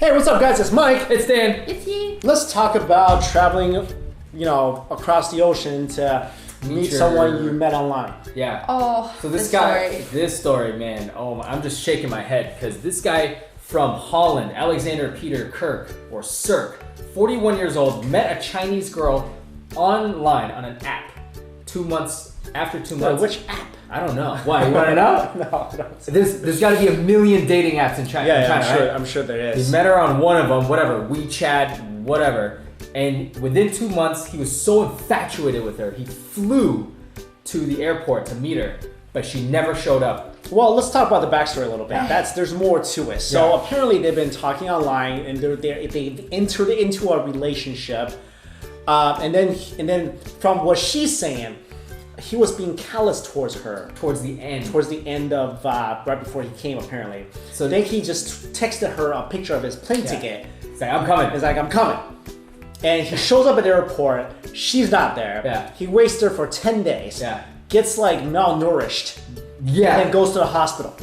Hey, what's up, guys? It's Mike. It's Dan. It's you. Let's talk about traveling, across the ocean to meet someone you met online. Yeah. Oh, so this story, man. Oh, I'm just shaking my head because this guy from Holland, Alexander Pieter Cirk, 41 years old, met a Chinese girl online on an app. 2 months after 2 months. Which app? I don't know. Why? You want to know? No. There's got to be a million dating apps in China. Yeah, I'm sure there is. He met her on one of them, whatever, WeChat, whatever. And within 2 months, he was so infatuated with her, he flew to the airport to meet her, but she never showed up. Well, let's talk about the backstory a little bit. There's more to it. So apparently they've been talking online, and they've entered into a relationship. And then from what she's saying, he was being callous towards her. Towards the end of right before he came, apparently. So then he just texted her a picture of his plane ticket. He's like, I'm coming. He's like, I'm coming. And he shows up at the airport. She's not there. Yeah. He waits there for 10 days. Yeah. Gets like malnourished. Yeah. And then goes to the hospital.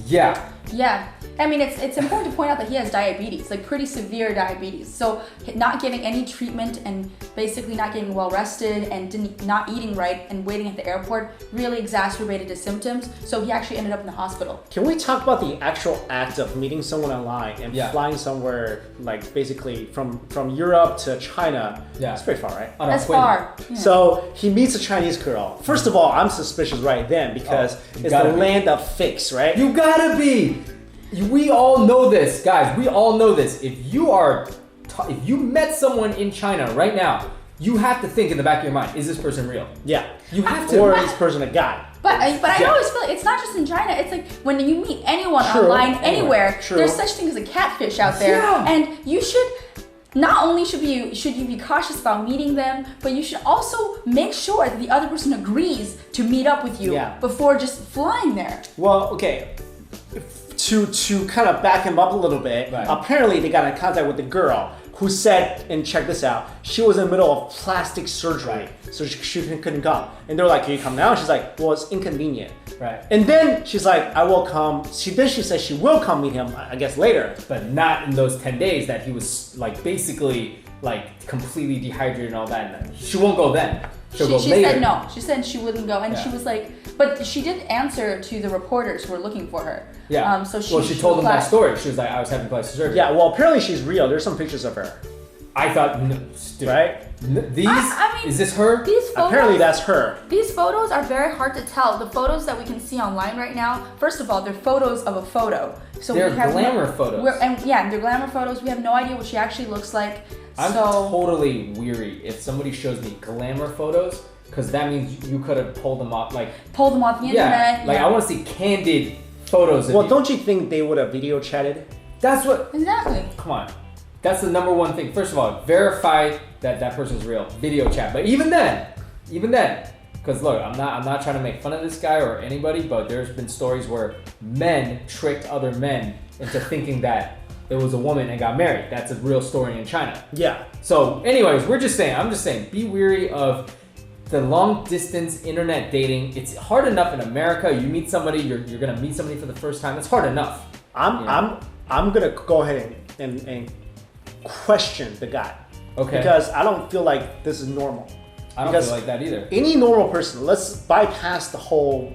Yeah. Yeah. I mean, it's important to point out that he has diabetes, like pretty severe diabetes. So not getting any treatment and basically not getting well rested and not eating right and waiting at the airport really exacerbated his symptoms. So he actually ended up in the hospital. Can we talk about the actual act of meeting someone online and flying somewhere, like basically from Europe to China? Yeah. It's pretty far, right? That's far. Yeah. So he meets a Chinese girl. First of all, I'm suspicious right then because it's the land of fakes, right? You gotta be! We all know this, guys. We all know this. If you met someone in China right now, you have to think in the back of your mind, is this person real? Yeah. You have to. Or is this person a guy? But I always feel like it's not just in China. It's like when you meet anyone online, anywhere, there's such thing as a catfish out there. Yeah. And you should, not only should you be cautious about meeting them, but you should also make sure that the other person agrees to meet up with you before just flying there. Well, okay. To kind of back him up a little bit, apparently they got in contact with the girl who said, and check this out, she was in the middle of plastic surgery, so she couldn't come. And they're like, can you come now? And she's like, well, it's inconvenient. Right. And then she's like, I will come. She says she will come meet him, I guess, later. But not in those 10 days that he was like basically like completely dehydrated and all that. And she won't go then. She'll go later. She said no. She said she wouldn't go. And she was like, but she did answer to the reporters who were looking for her. Yeah. So she told them that story. She was like, I was having plastic surgery. Yeah, well, apparently she's real. There's some pictures of her. I thought, right? Is this her? These photos, apparently that's her. These photos are very hard to tell. The photos that we can see online right now, first of all, they're photos of a photo. So they're glamour photos. They're glamour photos. We have no idea what she actually looks like. I'm totally weary if somebody shows me glamour photos, because that means you could have pulled them off the internet. I want to see candid photos of don't you think they would have video chatted? That's what... Exactly. Come on. That's the number one thing. First of all, verify that person's real. Video chat. But even then, because look, I'm not trying to make fun of this guy or anybody, but there's been stories where men tricked other men into thinking that it was a woman and got married. That's a real story in China. Yeah. So anyways, I'm just saying, be weary of the long distance internet dating. It's hard enough in America. You meet somebody, you're gonna meet somebody for the first time. It's hard enough. I'm gonna go ahead and question the guy. Okay. Because I don't feel like this is normal. I don't feel like that either. Any normal person, let's bypass the whole,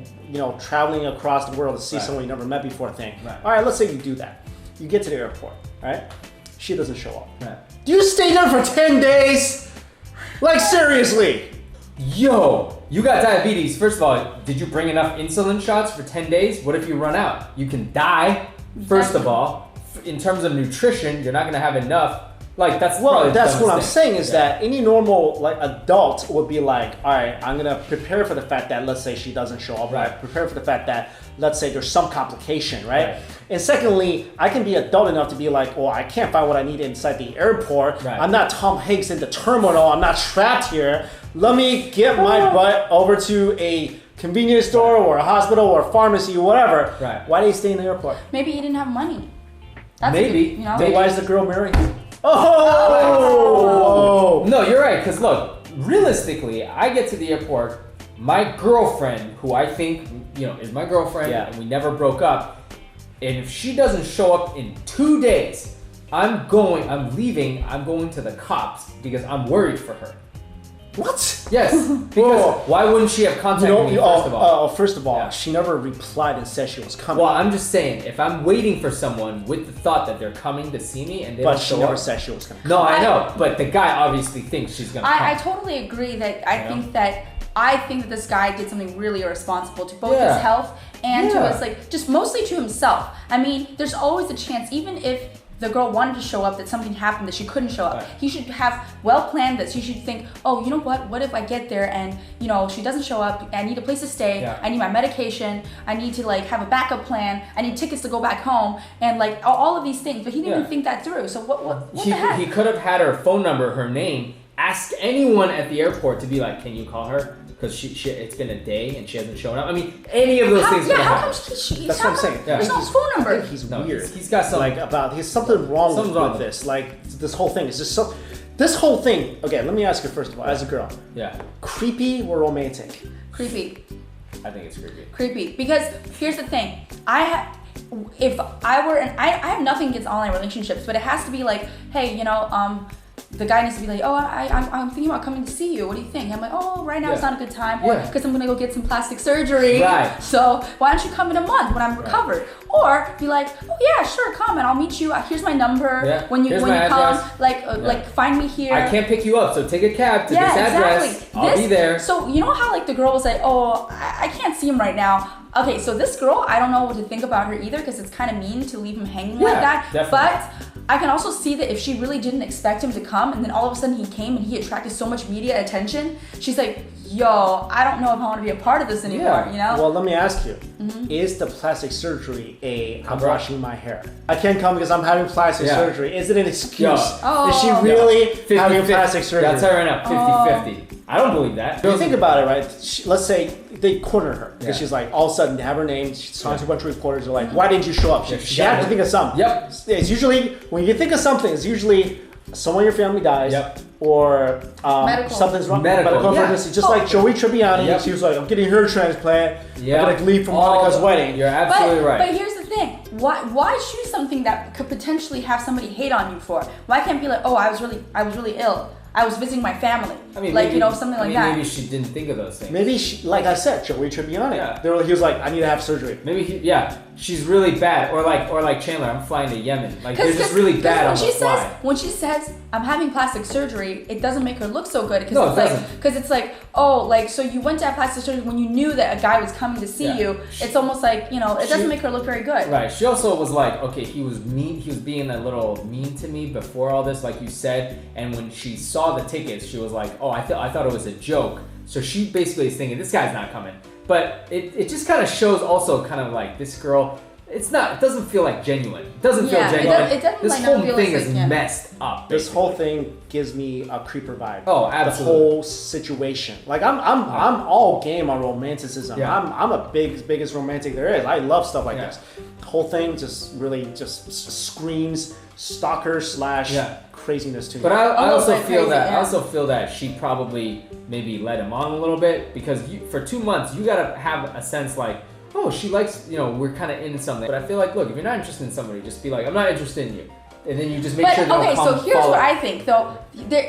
traveling across the world to see someone you never met before thing. Right. All right, let's say you do that. You get to the airport, right? She doesn't show up. Right. You stay there for 10 days? Like, seriously? Yo, you got diabetes. First of all, did you bring enough insulin shots for 10 days? What if you run out? You can die, first of all. In terms of nutrition, you're not going to have enough. Like, that's what I'm saying is that any normal adult would be like, all right, I'm going to prepare for the fact that, let's say she doesn't show up, right? Prepare for the fact that, let's say there's some complication, right? And secondly, I can be adult enough to be like, well, I can't find what I need inside the airport. Right. I'm not Tom Hanks in the terminal. I'm not trapped here. Let me get my butt over to a convenience store or a hospital or a pharmacy or whatever. Right. Why did he stay in the airport? Maybe he didn't have money. That's maybe. Then why is the girl marrying him? Oh! No, you're right. Because look, realistically, I get to the airport. My girlfriend, who I think is my girlfriend, and we never broke up. And if she doesn't show up in 2 days, I'm leaving, I'm going to the cops because I'm worried for her. What? Yes, because why wouldn't she have contacted me first of all? First of all, she never replied and said she was coming. Well, I'm just saying, if I'm waiting for someone with the thought that they're coming to see me and they don't show up. But she never said she was going to come. No, I know, but the guy obviously thinks she's going to come. I totally agree that I think that this guy did something really irresponsible to both his health and to his, like, just mostly to himself. I mean, there's always a chance, even if the girl wanted to show up, that something happened that she couldn't show up. Right. He should have well planned this. He should think, oh, you know what if I get there and, you know, she doesn't show up, I need a place to stay, I need my medication, I need to, like, have a backup plan, I need tickets to go back home, and, like, all of these things. But he didn't even think that through. So what the heck? He could have had her phone number, her name, ask anyone at the airport to be like, can you call her? Because it's been a day and she hasn't shown up. I mean, any of those things. Yeah, how come she? That's what I'm saying. There's no phone number. I think he's weird. He's got some he's something wrong with this. Like this whole thing is just so. This whole thing. Okay, let me ask you first of all, as a girl. Yeah. Creepy or romantic? Creepy. I think it's creepy. Creepy, because here's the thing. If I were, I have nothing against online relationships, but it has to be like, hey, you know, the guy needs to be like, oh, I'm thinking about coming to see you. What do you think? I'm like, oh, right now it's not a good time, or because I'm gonna go get some plastic surgery. Right. So why don't you come in a month when I'm recovered? Or be like, oh yeah, sure, come and I'll meet you. Here's my number. Yeah. When you come, like find me here. I can't pick you up, so take a cab to this address. Exactly. I'll be there. So you know how like the girl was like, oh, I can't see him right now. Okay, so this girl, I don't know what to think about her either, because it's kind of mean to leave him hanging like that. Definitely. But I can also see that if she really didn't expect him to come, and then all of a sudden he came and he attracted so much media attention, she's like, yo, I don't know if I want to be a part of this anymore, you know? Well, let me ask you, is the plastic surgery I'm brushing my hair? I can't come because I'm having plastic surgery. Is it an excuse? Is she really having plastic surgery? That's her right now, 50-50. I don't believe that. You think about it, right? Let's say they corner her because she's like, all of a sudden, they have her name, she's talking to a bunch of reporters, they're like, why didn't you show up? She had to think of something. Yep. It's usually, when you think of something, it's usually someone in your family dies, or something's wrong. Medical emergency. Just like Joey Tribbiani, she was like, I'm getting a hair transplant, I'm going to leave for Monica's wedding. You're absolutely right. But here's the thing, why choose something that could potentially have somebody hate on you for? Why can't it be like, oh, I was really ill, I was visiting my family. I mean, like, maybe, you know, something like that. Maybe she didn't think of those things. Maybe she, like I said, Joey Tribbiani. Yeah. He was like, I need to have surgery. Maybe she's really bad. Or like Chandler, I'm flying to Yemen. Like, they're just really bad on the fly. When she says, I'm having plastic surgery, it doesn't make her look so good. No, it doesn't. Because it's like, oh, like, so you went to have plastic surgery when you knew that a guy was coming to see you. It's almost like, you know, it doesn't make her look very good. Right. She also was like, okay, he was mean. He was being a little mean to me before all this, like you said. And when she saw the tickets, she was like, oh, I thought it was a joke. So she basically is thinking, this guy's not coming. But it just kind of shows also kind of like this girl, it doesn't feel like genuine. It doesn't feel genuine. This whole thing is messed up. This whole thing gives me a creeper vibe. Oh, absolutely. The whole situation. Like I'm all game on romanticism. Yeah. I'm a biggest romantic there is. I love stuff like this. The whole thing just really just screams stalker / craziness to me. But I also feel that she probably maybe led him on a little bit, because for 2 months you gotta have a sense like, oh, she likes, you know, we're kind of into something. But I feel like, look, if you're not interested in somebody, just be like, I'm not interested in you. And then you just make sure they don't come so here's what I think, though.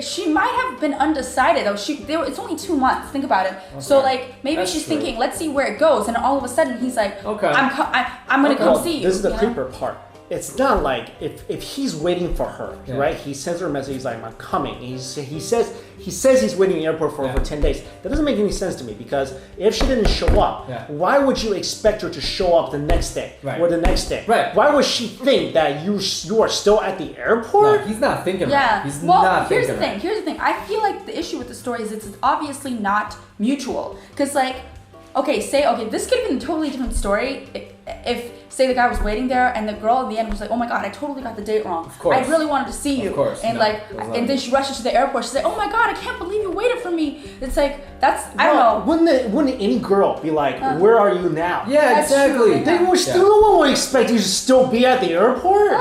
She might have been undecided, though. It's only 2 months. Think about it. Okay. So, like, maybe she's thinking, let's see where it goes. And all of a sudden, he's like, okay, I'm going to come see you. This is the creeper part. It's not like if he's waiting for her, right? He sends her a message. He's like, "I'm coming." He says he's waiting in the airport for 10 days. That doesn't make any sense to me, because if she didn't show up, why would you expect her to show up the next day or the next day? Right. Why would she think that you are still at the airport? No, he's not thinking about it. He's not thinking about it. Here's the thing. I feel like the issue with the story is it's obviously not mutual. Because this could have been a totally different story if, say, the guy was waiting there and the girl at the end was like, oh my god, I totally got the date wrong. Of course. I really wanted to see you. Of course. And and then she rushes to the airport. She's like, oh my god, I can't believe you waited for me. It's like, I don't know. Wouldn't any girl be like, where are you now? Yeah, exactly. No one would expect you to still be at the airport.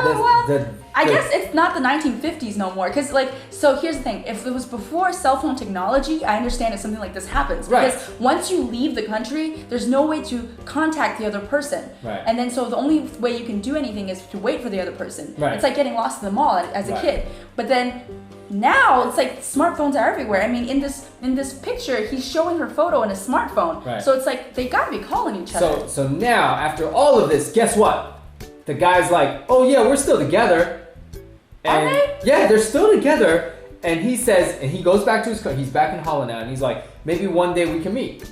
I guess it's not the 1950s no more. Because, like, so here's the thing. If it was before cell phone technology, I understand if something like this happens. Right. Because once you leave the country, there's no way to contact the other person. Right. And then so the only way you can do anything is to wait for the other person. Right. It's like getting lost in the mall as a kid. But then now it's like smartphones are everywhere. I mean, in this picture, he's showing her photo in a smartphone. Right. So it's like they gotta be calling each other. So now, after all of this, guess what? The guy's like, oh yeah, we're still together. And Are they? yeah, they're still together. And he says, and he goes back to his car. He's back in Holland now, and he's like, maybe one day we can meet.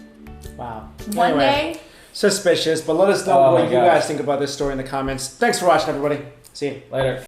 Wow. One day. Suspicious, but let us know what you guys think about this story in the comments. Thanks for watching, everybody. See you Later.